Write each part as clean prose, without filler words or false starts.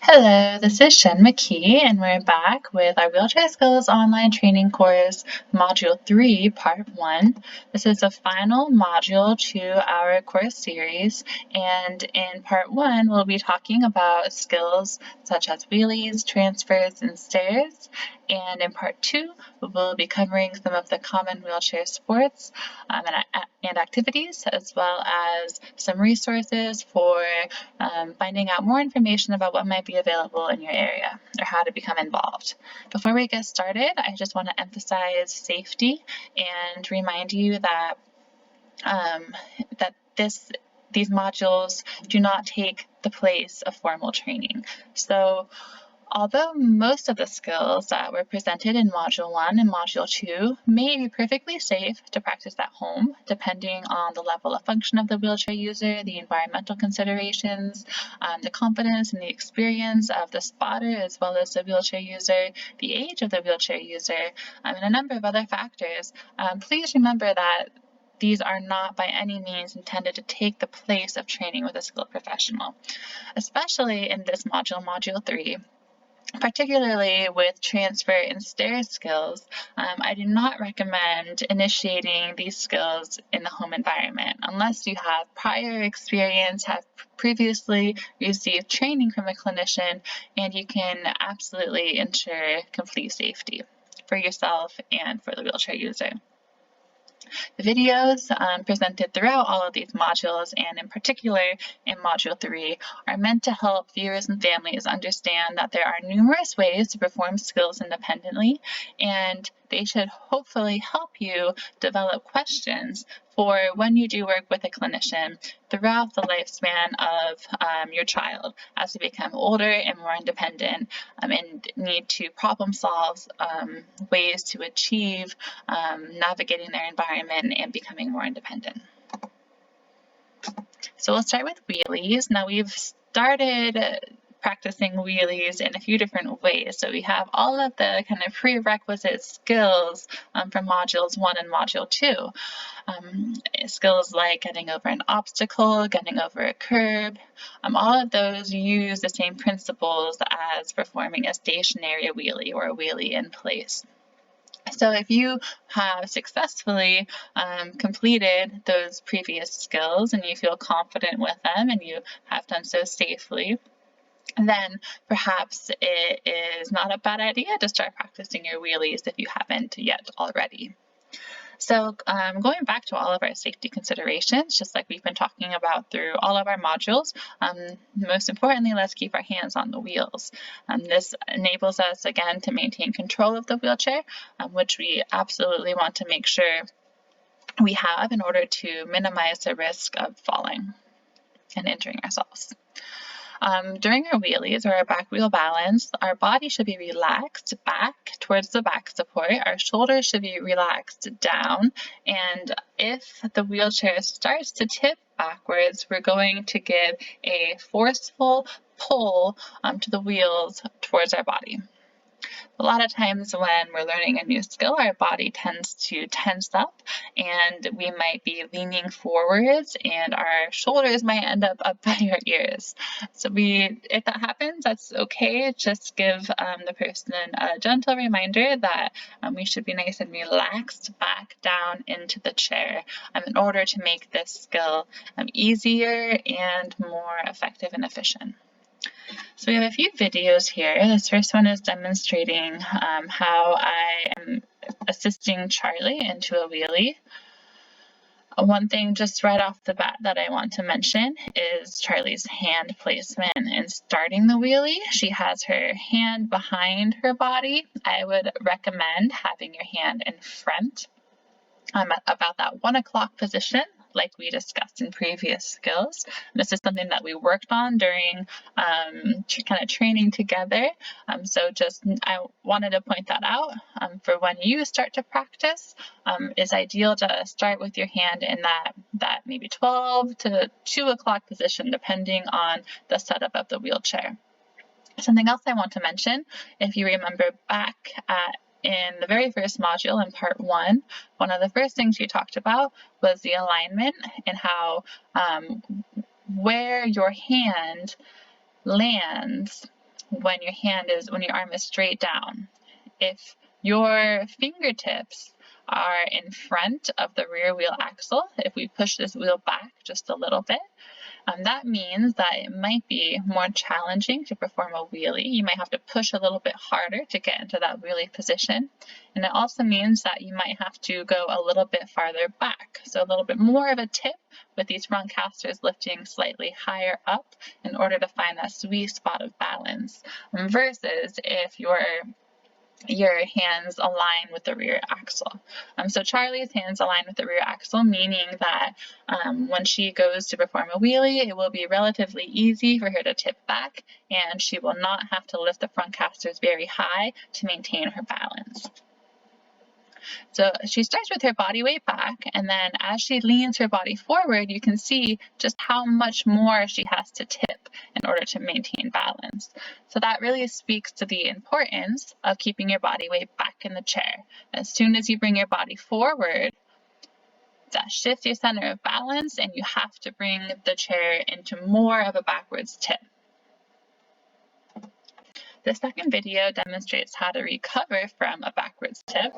Hello, this is Shen McKee, and we're back with our Wheelchair Skills Online Training Course, Module 3, Part 1. This is the final module to our course series, and in Part 1, we'll be talking about skills such as wheelies, transfers, and stairs. And in Part 2, we'll be covering some of the common wheelchair sports and activities, as well as some resources for finding out more information about what might be available in your area or how to become involved. Before we get started, I just want to emphasize safety and remind you that these modules do not take the place of formal training. So although most of the skills that were presented in Module 1 and Module 2 may be perfectly safe to practice at home, depending on the level of function of the wheelchair user, the environmental considerations, the confidence and the experience of the spotter as well as the wheelchair user, the age of the wheelchair user, and a number of other factors, please remember that these are not by any means intended to take the place of training with a skilled professional, especially in this module, Module 3. Particularly with transfer and stair skills, I do not recommend initiating these skills in the home environment unless you have prior experience, have previously received training from a clinician, and you can absolutely ensure complete safety for yourself and for the wheelchair user. The videos presented throughout all of these modules, and in particular in Module 3, are meant to help viewers and families understand that there are numerous ways to perform skills independently, and they should hopefully help you develop questions for when you do work with a clinician throughout the lifespan of your child as they become older and more independent and need to problem solve ways to achieve navigating their environment and becoming more independent. So we'll start with wheelies. Now we've started practicing wheelies in a few different ways. So we have all of the kind of prerequisite skills from modules 1 and module 2. Skills like getting over an obstacle, getting over a curb, all of those use the same principles as performing a stationary wheelie or a wheelie in place. So if you have successfully completed those previous skills and you feel confident with them and you have done so safely, then perhaps it is not a bad idea to start practicing your wheelies if you haven't yet already. So going back to all of our safety considerations, just like we've been talking about through all of our modules, most importantly, let's keep our hands on the wheels. This enables us, again, to maintain control of the wheelchair, which we absolutely want to make sure we have in order to minimize the risk of falling and injuring ourselves. During our wheelies or our back wheel balance, our body should be relaxed back towards the back support. Our shoulders should be relaxed down. And if the wheelchair starts to tip backwards, we're going to give a forceful pull to the wheels towards our body. A lot of times when we're learning a new skill, our body tends to tense up and we might be leaning forwards and our shoulders might end up by our ears. So if that happens, that's okay. Just give the person a gentle reminder that we should be nice and relaxed back down into the chair in order to make this skill easier and more effective and efficient. So we have a few videos here. This first one is demonstrating how I am assisting Charlie into a wheelie. One thing just right off the bat that I want to mention is Charlie's hand placement in starting the wheelie. She has her hand behind her body. I would recommend having your hand in front about that 1 o'clock position, like we discussed in previous skills. This is something that we worked on during kind of training together. I wanted to point that out for when you start to practice. It's ideal to start with your hand in that maybe 12 to 2 o'clock position, depending on the setup of the wheelchair. Something else I want to mention, if you remember back in the very first module in part 1, one of the first things you talked about was the alignment and how where your hand lands when your arm is straight down. If your fingertips are in front of the rear wheel axle, if we push this wheel back just a little bit, that means that it might be more challenging to perform a wheelie. You might have to push a little bit harder to get into that wheelie position. And it also means that you might have to go a little bit farther back. So a little bit more of a tip with these front casters lifting slightly higher up in order to find that sweet spot of balance, versus if your hands align with the rear axle. So Charlie's hands align with the rear axle, meaning that when she goes to perform a wheelie, it will be relatively easy for her to tip back, and she will not have to lift the front casters very high to maintain her balance. So she starts with her body weight back, and then as she leans her body forward, you can see just how much more she has to tip in order to maintain balance. So that really speaks to the importance of keeping your body weight back in the chair. As soon as you bring your body forward, that shifts your center of balance, and you have to bring the chair into more of a backwards tip. The second video demonstrates how to recover from a backwards tip.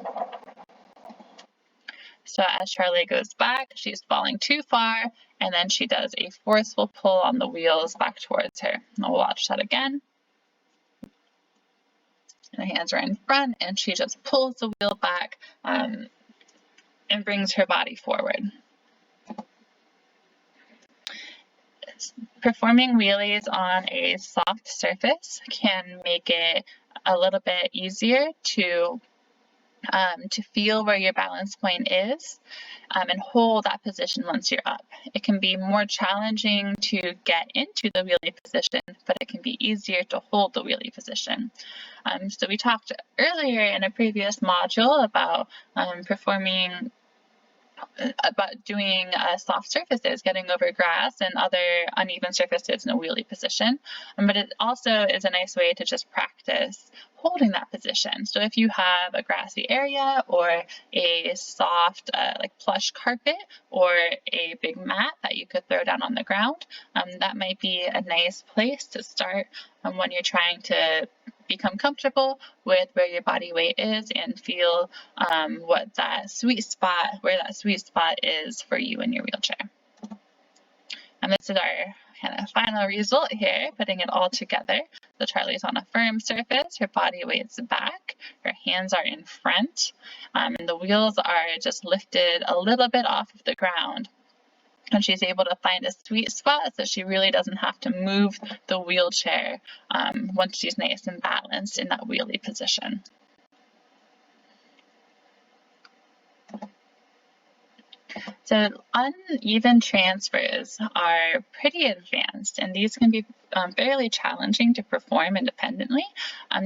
So as Charlie goes back, she's falling too far, and then she does a forceful pull on the wheels back towards her. And we'll watch that again. And the hands are in front, and she just pulls the wheel back and brings her body forward. Performing wheelies on a soft surface can make it a little bit easier to feel where your balance point is and hold that position once you're up. It can be more challenging to get into the wheelie position, but it can be easier to hold the wheelie position. So we talked earlier in a previous module about doing soft surfaces, getting over grass and other uneven surfaces in a wheelie position. But it also is a nice way to just practice holding that position. So if you have a grassy area or a soft like plush carpet or a big mat that you could throw down on the ground, that might be a nice place to start when you're trying to become comfortable with where your body weight is and feel where that sweet spot is for you in your wheelchair. And this is our kind of final result here, putting it all together. So Charlie's on a firm surface, her body weight's back, her hands are in front, and the wheels are just lifted a little bit off of the ground. And she's able to find a sweet spot so she really doesn't have to move the wheelchair once she's nice and balanced in that wheelie position. So uneven transfers are pretty advanced, and these can be fairly challenging to perform independently.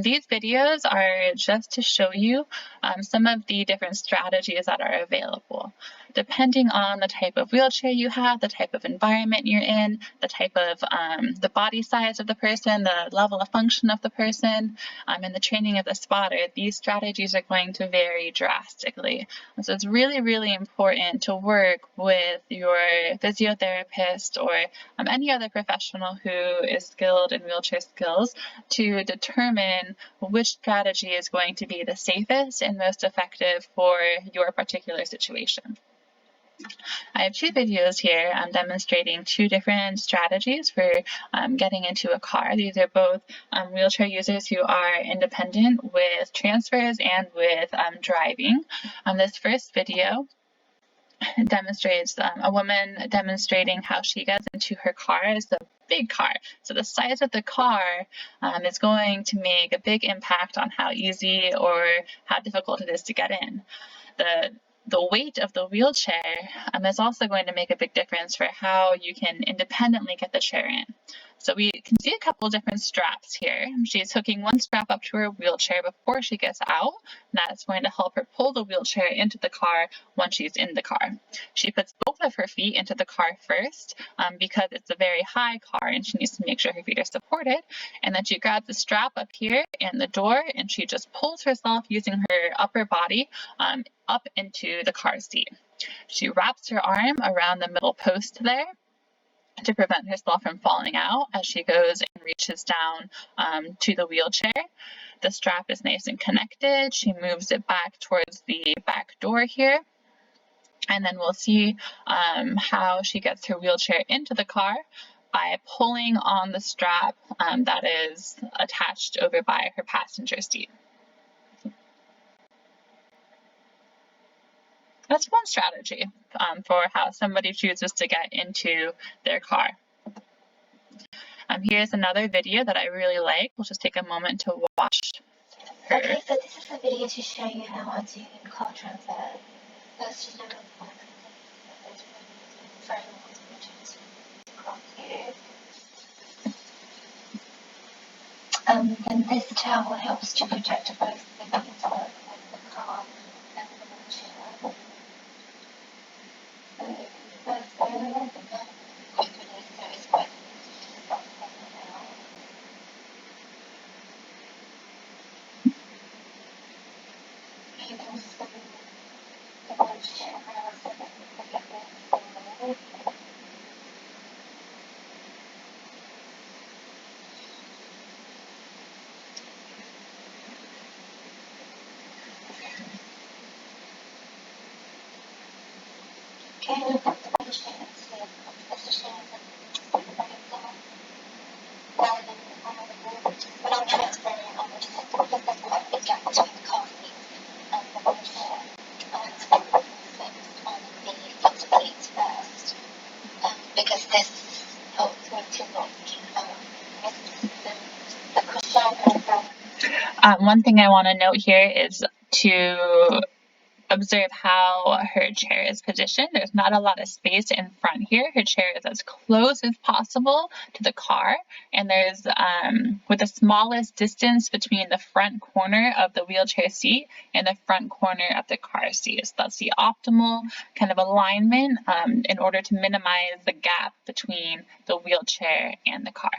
These videos are just to show you some of the different strategies that are available. Depending on the type of wheelchair you have, the type of environment you're in, the type of the body size of the person, the level of function of the person, and the training of the spotter, these strategies are going to vary drastically. And so it's really, really important to work with your physiotherapist or any other professional who is skilled in wheelchair skills to determine which strategy is going to be the safest and most effective for your particular situation. I have two videos here demonstrating two different strategies for getting into a car. These are both wheelchair users who are independent with transfers and with driving. This first video demonstrates a woman demonstrating how she gets into her car. It's a big car, so the size of the car is going to make a big impact on how easy or how difficult it is to get in. The weight of the wheelchair is also going to make a big difference for how you can independently get the chair in. So we can see a couple different straps here. She's hooking one strap up to her wheelchair before she gets out. That's going to help her pull the wheelchair into the car once she's in the car. She puts both of her feet into the car first because it's a very high car and she needs to make sure her feet are supported. And then she grabs the strap up here and the door, and she just pulls herself using her upper body up into the car seat. She wraps her arm around the middle post there, to prevent herself from falling out as she goes and reaches down to the wheelchair. The strap is nice and connected. She moves it back towards the back door here. And then we'll see how she gets her wheelchair into the car by pulling on the strap that is attached over by her passenger seat. That's one strategy for how somebody chooses to get into their car. Here's another video that I really like. We'll just take a moment to watch her. Okay, so this is a video to show you how I do car transfer. First, you know, then this towel helps to protect both the back of the car and the wheelchair. So first, I remember the quick release, so it's quite easy to stop taking out. You can spin the wheelchair around so that the back is okay, look at the wheelchair and see if the position and the back down. Rather than when I'm transferring it on, because there's quite a big gap between the car seat and the wheelchair, I like to put the fixed on the foot plates first, because this helps me to not miss the cushion and the. One thing I want to note here is to observe how her chair is positioned. There's not a lot of space in front here. Her chair is as close as possible to the car, and there's with the smallest distance between the front corner of the wheelchair seat and the front corner of the car seat. So that's the optimal kind of alignment in order to minimize the gap between the wheelchair and the car.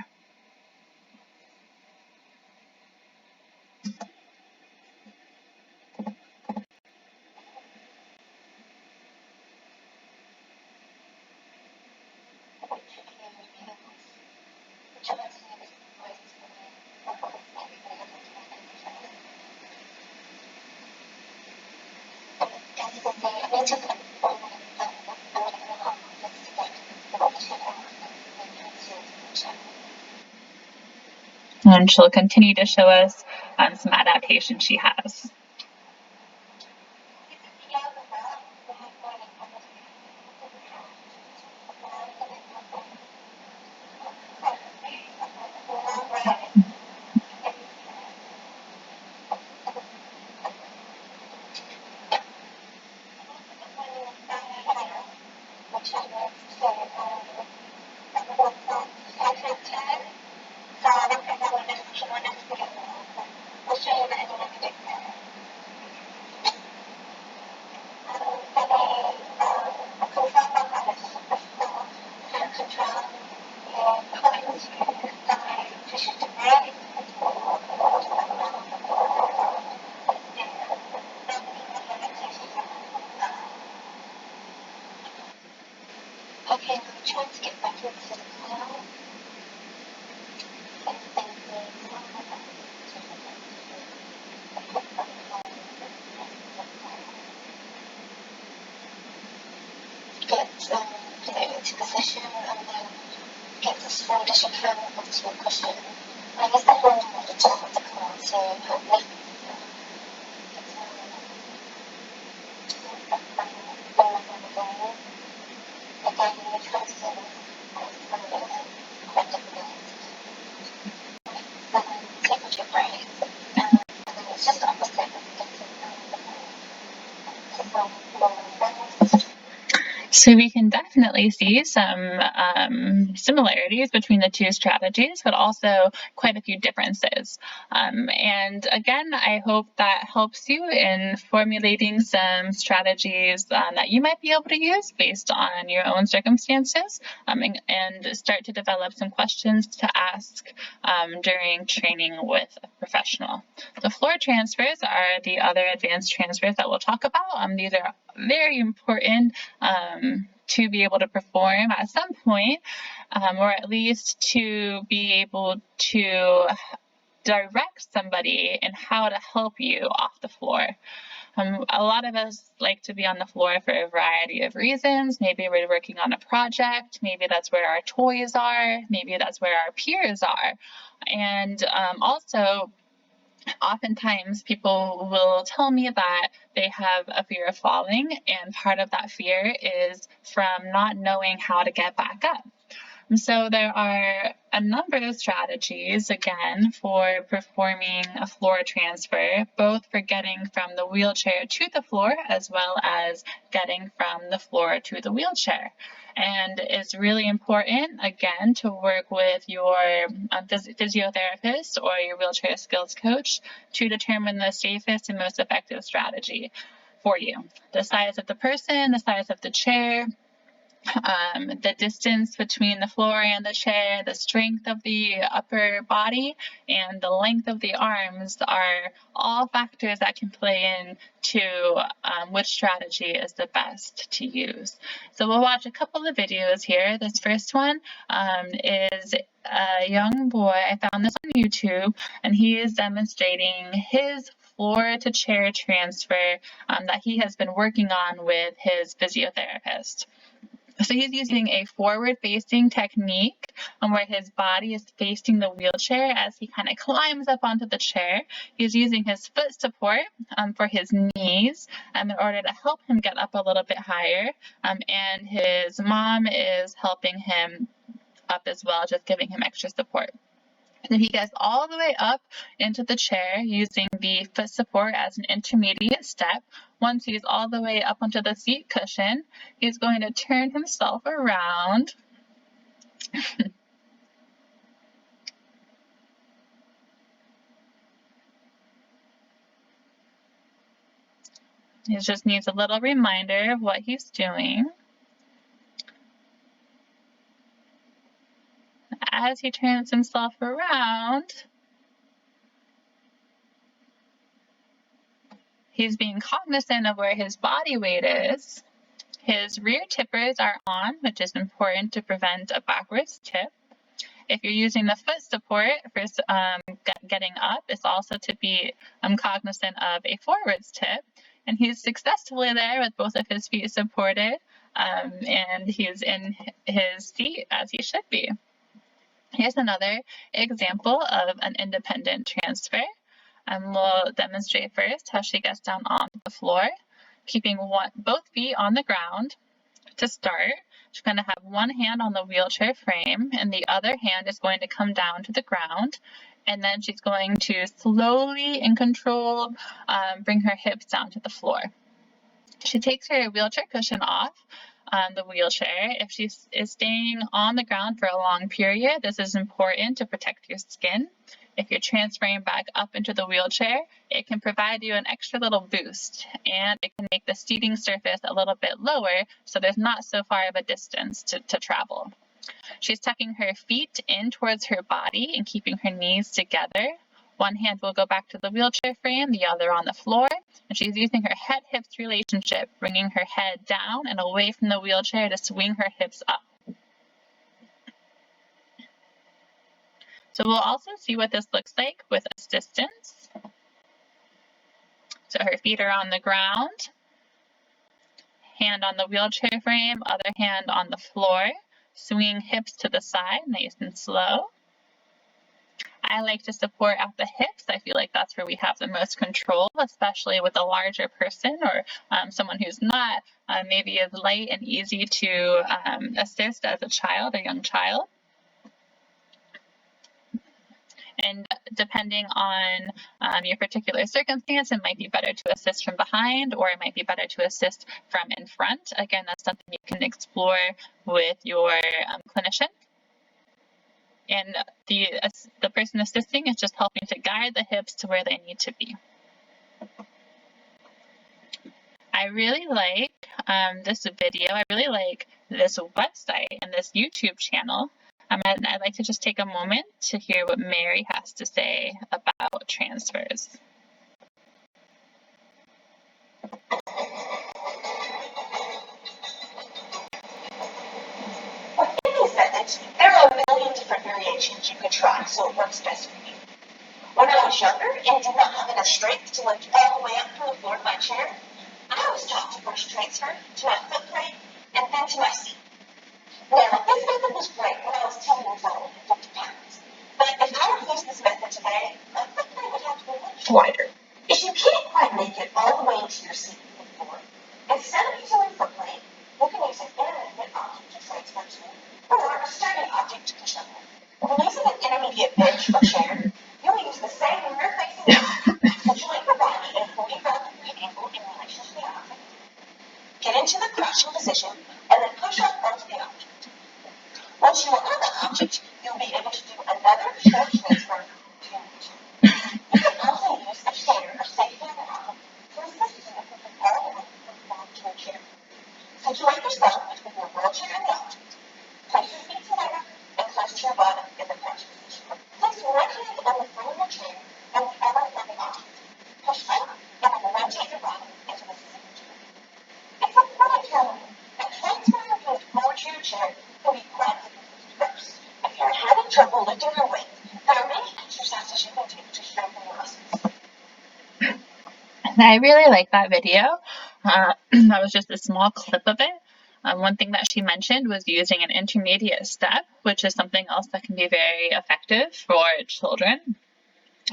And she'll continue to show us some adaptations she has. Okay, I'm trying to get back into the car. Get into position and then get this foundation hand onto a cushion. I guess I don't want the top of the car, so hopefully So we can definitely see some similarities between the two strategies, but also quite a few differences. And again, I hope that helps you in formulating some strategies that you might be able to use based on your own circumstances, and start to develop some questions to ask during training with a professional. The floor transfers are the other advanced transfers that we'll talk about. These are very important to be able to perform at some point or at least to be able to direct somebody in how to help you off the floor. A lot of us like to be on the floor for a variety of reasons. Maybe we're working on a project, maybe that's where our toys are, maybe that's where our peers are. And also, oftentimes people will tell me that they have a fear of falling, and part of that fear is from not knowing how to get back up. And so there are a number of strategies, again, for performing a floor transfer, both for getting from the wheelchair to the floor as well as getting from the floor to the wheelchair. And it's really important, again, to work with your physiotherapist or your wheelchair skills coach to determine the safest and most effective strategy for you. The size of the person, the size of the chair, the distance between the floor and the chair, the strength of the upper body, and the length of the arms are all factors that can play into which strategy is the best to use. So we'll watch a couple of videos here. This first one is a young boy. I found this on YouTube, and he is demonstrating his floor to chair transfer that he has been working on with his physiotherapist. So he's using a forward-facing technique where his body is facing the wheelchair as he kind of climbs up onto the chair. He's using his foot support for his knees in order to help him get up a little bit higher. And his mom is helping him up as well, just giving him extra support. And he gets all the way up into the chair using the foot support as an intermediate step. Once he's all the way up onto the seat cushion, he's going to turn himself around. He just needs a little reminder of what he's doing. As he turns himself around, he's being cognizant of where his body weight is. His rear tippers are on, which is important to prevent a backwards tip. If you're using the foot support for getting up, it's also to be cognizant of a forwards tip. And he's successfully there with both of his feet supported, and he's in his seat as he should be. Here's another example of an independent transfer. We'll demonstrate first how she gets down on the floor, keeping both feet on the ground. To start, she's going to have one hand on the wheelchair frame, and the other hand is going to come down to the ground. And then she's going to slowly and controlled bring her hips down to the floor. She takes her wheelchair cushion off the wheelchair. If she is staying on the ground for a long period, this is important to protect your skin. If you're transferring back up into the wheelchair, it can provide you an extra little boost, and it can make the seating surface a little bit lower, so there's not so far of a distance to travel. She's tucking her feet in towards her body and keeping her knees together. One hand will go back to the wheelchair frame, the other on the floor, and she's using her head-hips relationship, bringing her head down and away from the wheelchair to swing her hips up. So we'll also see what this looks like with assistance. So her feet are on the ground, hand on the wheelchair frame, other hand on the floor, swinging hips to the side, nice and slow. I like to support at the hips. I feel like that's where we have the most control, especially with a larger person or someone who's not maybe as light and easy to assist as a child, a young child. And depending on your particular circumstance, it might be better to assist from behind, or it might be better to assist from in front. Again, that's something you can explore with your clinician. And the person assisting is just helping to guide the hips to where they need to be. I really like this video. I really like this website and this YouTube channel. And I'd like to just take a moment to hear what Mary has to say about transfers. What is it that you are a million different variations you can try so it works best for you. When I was younger and did not have enough strength to lift all the way up from the floor of my chair, I was taught to first transfer to my foot plate and then to my seat. Now, this method was great when I was 10 years old and 50 pounds. But if I were to use this method today, my foot plate would have to be much wider. If you can't quite make it all the way into your seat from the floor, instead of using your foot plate, you can use an intermediate object to transfer to, or a sturdy object to push up with. When using an intermediate bench or chair, you'll use the same rear-facing object, situate your body at a 45-degree angle in relation to the object, get into the crouching position, and then push up onto the object. Once you are on the object, you'll be able to do another short transfer to your chair. You can also use a chair or safety arm to assist you in moving all the way from the floor to your chair. Situate yourself between your wheelchair and the object. Place your feet together and close to your bottom in the crouch position. Place one hand on the front of your chair and the other on the object. Push up and then rotate your body into the position. It's important to remember that transferring your feet forward to your chair can be quite difficult at first. If you're having trouble lifting your weight, there are many exercises you can do to strengthen your muscles. I really like that video. That was just a small clip of it. One thing that she mentioned was using an intermediate step, which is something else that can be very effective for children.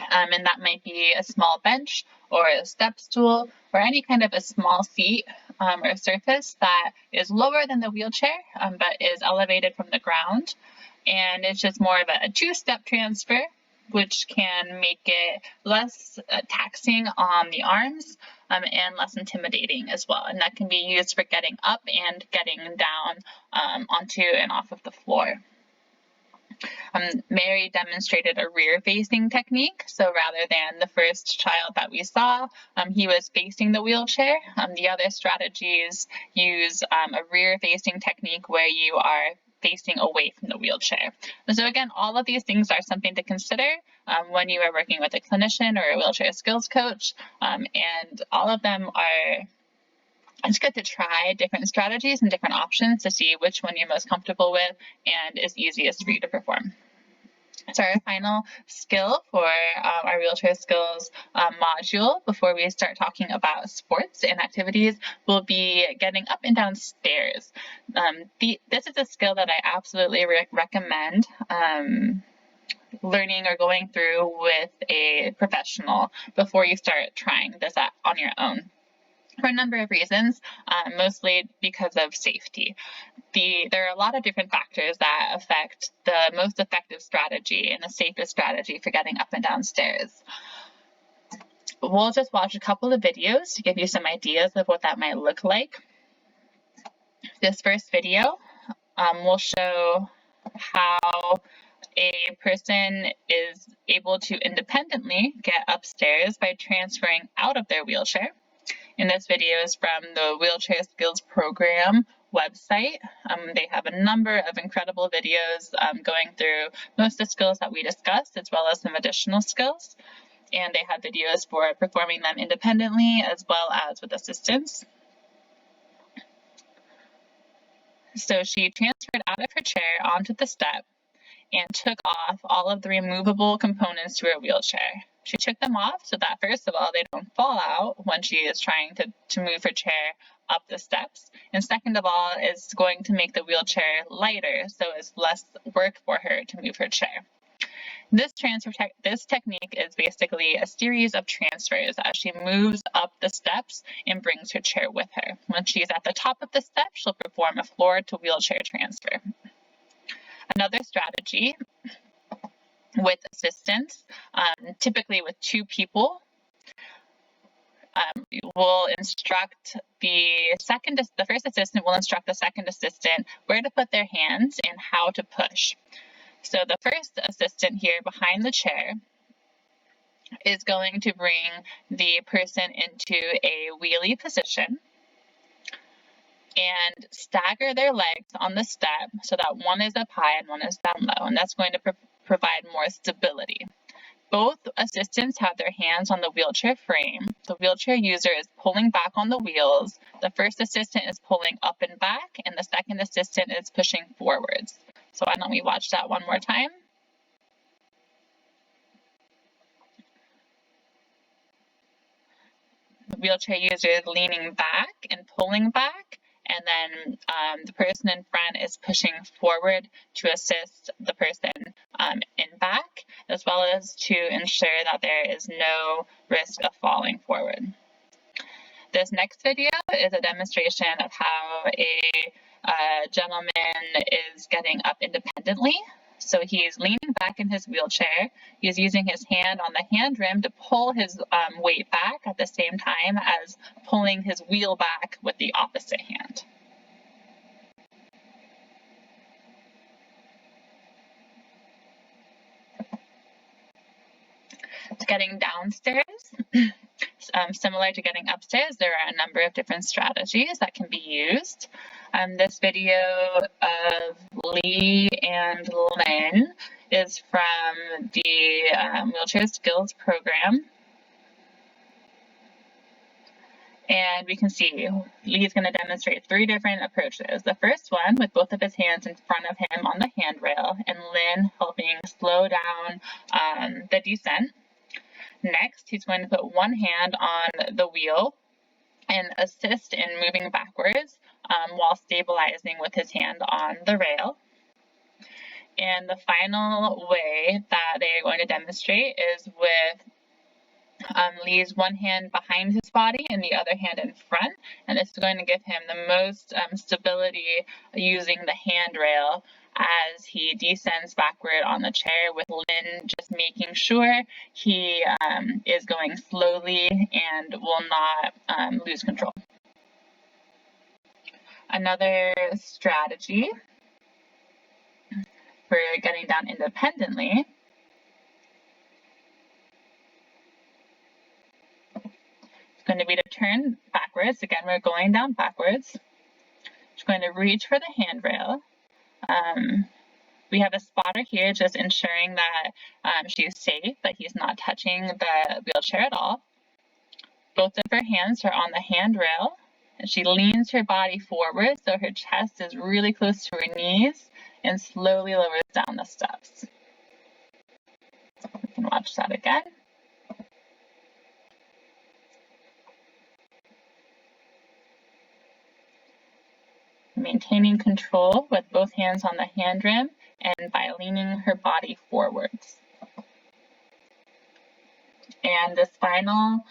And that might be a small bench or a step stool or any kind of a small seat or surface that is lower than the wheelchair but is elevated from the ground. And it's just more of a two-step transfer, which can make it less taxing on the arms and less intimidating as well. And that can be used for getting up and getting down onto and off of the floor. Mary demonstrated a rear-facing technique. So rather than the first child that we saw, he was facing the wheelchair. The other strategies use a rear-facing technique where you are facing away from the wheelchair. And so again, all of these things are something to consider when you are working with a clinician or a wheelchair skills coach. And all of them are, it's good to try different strategies and different options to see which one you're most comfortable with and is easiest for you to perform. So our final skill for our wheelchair skills module before we start talking about sports and activities will be getting up and down stairs. This is a skill that I absolutely recommend learning or going through with a professional before you start trying this on your own. For a number of reasons, mostly because of safety. There are a lot of different factors that affect the most effective strategy and the safest strategy for getting up and down stairs. We'll just watch a couple of videos to give you some ideas of what that might look like. This first video will show how a person is able to independently get upstairs by transferring out of their wheelchair. And this video is from the Wheelchair Skills Program website. They have a number of incredible videos going through most of the skills that we discussed, as well as some additional skills. And they have videos for performing them independently as well as with assistance. So she transferred out of her chair onto the step and took off all of the removable components to her wheelchair. She took them off so that, first of all, they don't fall out when she is trying to move her chair up the steps. And second of all, it's going to make the wheelchair lighter, so it's less work for her to move her chair. This technique is basically a series of transfers as she moves up the steps and brings her chair with her. When she's at the top of the step, she'll perform a floor to wheelchair transfer. Another strategy with assistance, typically with two people, will instruct the first assistant will instruct the second assistant where to put their hands and how to push. So the first assistant here behind the chair is going to bring the person into a wheelie position and stagger their legs on the step so that one is up high and one is down low, and that's going to provide more stability. Both assistants have their hands on the wheelchair frame. The wheelchair user is pulling back on the wheels. The first assistant is pulling up and back, and the second assistant is pushing forwards. So why don't we watch that one more time? The wheelchair user is leaning back and pulling back, and then the person in front is pushing forward to assist the person in back, as well as to ensure that there is no risk of falling forward. This next video is a demonstration of how a gentleman is getting up independently. So he's leaning back in his wheelchair. He's using his hand on the handrim to pull his weight back at the same time as pulling his wheel back with the opposite hand. Getting downstairs, similar to getting upstairs, there are a number of different strategies that can be used. This video of Lee and Lynn is from the Wheelchair Skills Program. And we can see Lee's going to demonstrate 3 different approaches. The first one with both of his hands in front of him on the handrail, and Lynn helping slow down the descent. Next, he's going to put one hand on the wheel and assist in moving backwards while stabilizing with his hand on the rail. And the final way that they are going to demonstrate is with Lee's one hand behind his body and the other hand in front, and this is going to give him the most stability using the handrail as he descends backward on the chair, with Lynn just making sure he is going slowly and will not lose control. Another strategy for getting down independently is going to be to turn backwards. Again, we're going down backwards. Just going to reach for the handrail. We have a spotter here just ensuring that she's safe, that he's not touching the wheelchair at all. Both of her hands are on the handrail, and she leans her body forward so her chest is really close to her knees and slowly lowers down the steps. We can watch that again. Maintaining control with both hands on the handrim and by leaning her body forwards. And this final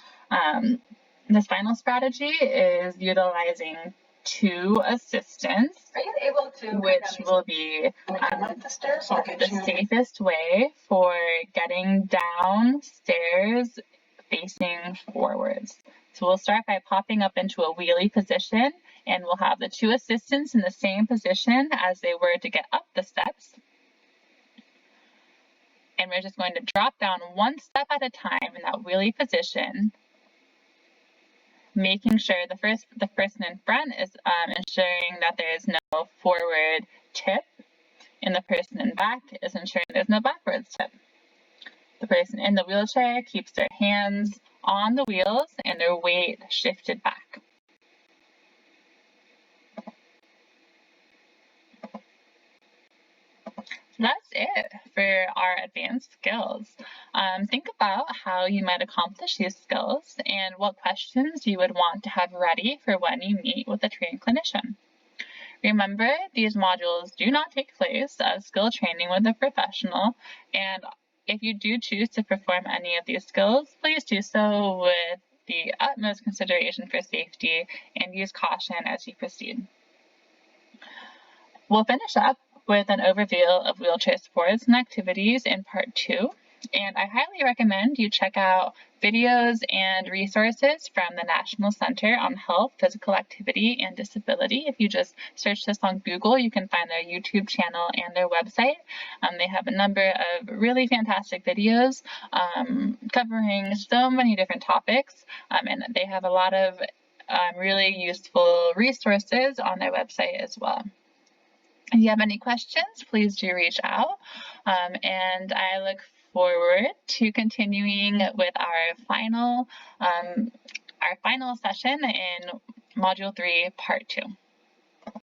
strategy is utilizing 2 assistants, which will be the safest way for getting downstairs facing forwards. So we'll start by popping up into a wheelie position, and we'll have the 2 assistants in the same position as they were to get up the steps. And we're just going to drop down 1 step at a time in that wheelie position, making sure the person in front is ensuring that there is no forward tip, and the person in back is ensuring there's no backwards tip. The person in the wheelchair keeps their hands on the wheels and their weight shifted back. That's it for our advanced skills. Think about how you might accomplish these skills and what questions you would want to have ready for when you meet with a trained clinician. Remember, these modules do not take place as skill training with a professional, and if you do choose to perform any of these skills, please do so with the utmost consideration for safety and use caution as you proceed. We'll finish up with an overview of wheelchair sports and activities in part 2. And I highly recommend you check out videos and resources from the National Center on Health, Physical Activity, and Disability. If you just search this on Google, you can find their YouTube channel and their website. They have a number of really fantastic videos covering so many different topics, and they have a lot of really useful resources on their website as well. If you have any questions, please do reach out, and I look forward to continuing with our final session in Module 3, Part 2.